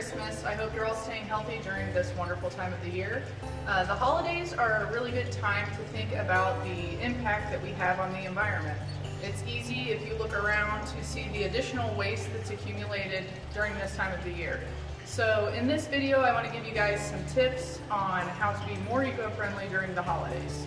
Christmas. I hope you're all staying healthy during this wonderful time of the year. The holidays are a really good time to think about the impact that we have on the environment. It's easy if you look around to see the additional waste that's accumulated during this time of the year. So in this video, I want to give you guys some tips on how to be more eco-friendly during the holidays.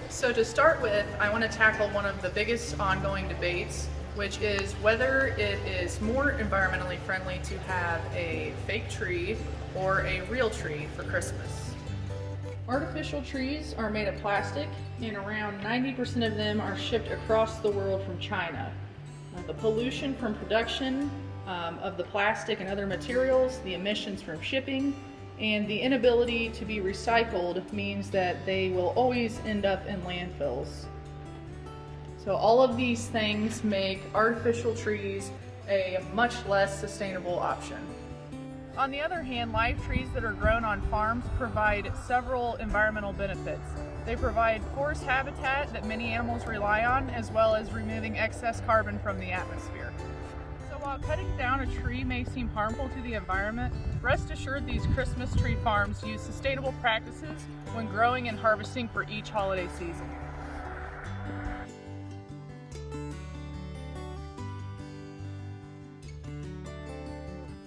So to start with, I want to tackle one of the biggest ongoing debates, which is whether it is more environmentally friendly to have a fake tree or a real tree for Christmas. Artificial trees are made of plastic, and around 90% of them are shipped across the world from China. The pollution from production of the plastic and other materials, the emissions from shipping, and the inability to be recycled means that they will always end up in landfills. So all of these things make artificial trees a much less sustainable option. On the other hand, live trees that are grown on farms provide several environmental benefits. They provide forest habitat that many animals rely on, as well as removing excess carbon from the atmosphere. So while cutting down a tree may seem harmful to the environment, rest assured these Christmas tree farms use sustainable practices when growing and harvesting for each holiday season.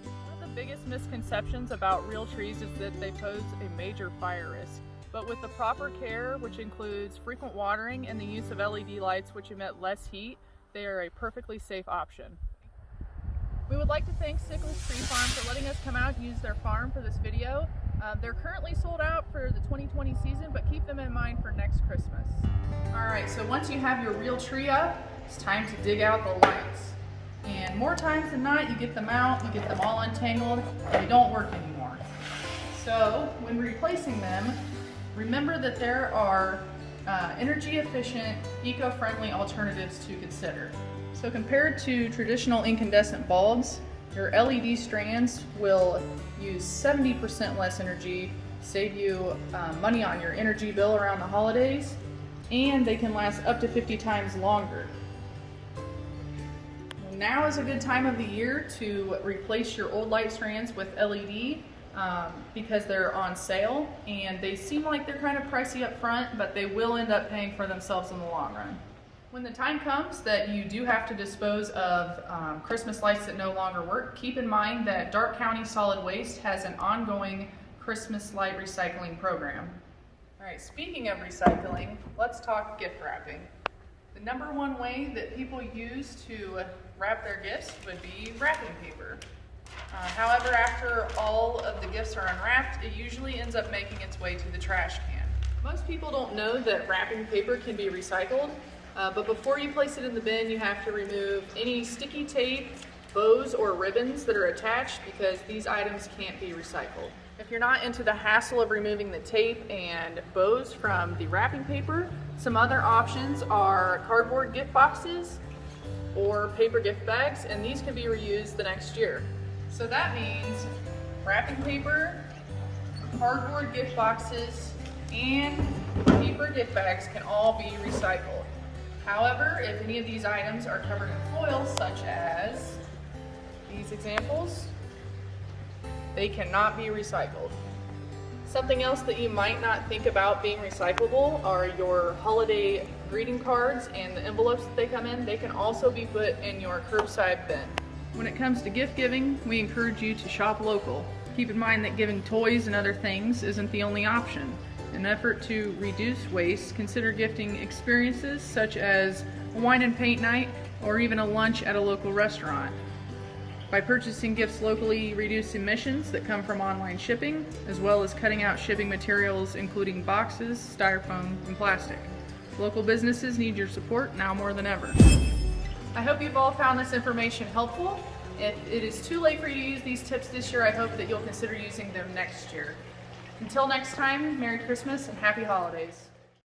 One of the biggest misconceptions about real trees is that they pose a major fire risk. But with the proper care, which includes frequent watering and the use of LED lights which emit less heat, they are a perfectly safe option. We would like to thank Sickles Tree Farm for letting us come out and use their farm for this video. They're currently sold out for the 2020 season, but keep them in mind for next Christmas. Alright, so once you have your real tree up, it's time to dig out the lights. And more times than not, you get them out, you get them all untangled, and they don't work anymore. So when replacing them, remember that there are energy efficient, eco-friendly alternatives to consider. So compared to traditional incandescent bulbs, your LED strands will use 70% less energy, save you money on your energy bill around the holidays, and they can last up to 50 times longer. Now is a good time of the year to replace your old light strands with LED because they're on sale, and they seem like they're kind of pricey up front, but they will end up paying for themselves in the long run. When the time comes that you do have to dispose of Christmas lights that no longer work, keep in mind that Darke County Solid Waste has an ongoing Christmas light recycling program. Alright, speaking of recycling, let's talk gift wrapping. The number one way that people use to wrap their gifts would be wrapping paper. However, after all of the gifts are unwrapped, it usually ends up making its way to the trash can. Most people don't know that wrapping paper can be recycled, but before you place it in the bin, you have to remove any sticky tape, bows, or ribbons that are attached because these items can't be recycled. If you're not into the hassle of removing the tape and bows from the wrapping paper, some other options are cardboard gift boxes or paper gift bags, and these can be reused the next year. So that means wrapping paper, cardboard gift boxes, and paper gift bags can all be recycled. However, if any of these items are covered in foil, such as these examples, they cannot be recycled. Something else that you might not think about being recyclable are your holiday greeting cards and the envelopes that they come in. They can also be put in your curbside bin. When it comes to gift giving, we encourage you to shop local. Keep in mind that giving toys and other things isn't the only option. In an effort to reduce waste, consider gifting experiences such as a wine and paint night or even a lunch at a local restaurant. By purchasing gifts locally, you reduce emissions that come from online shipping, as well as cutting out shipping materials including boxes, styrofoam, and plastic. Local businesses need your support now more than ever. I hope you've all found this information helpful. If it is too late for you to use these tips this year, I hope that you'll consider using them next year. Until next time, Merry Christmas and Happy Holidays.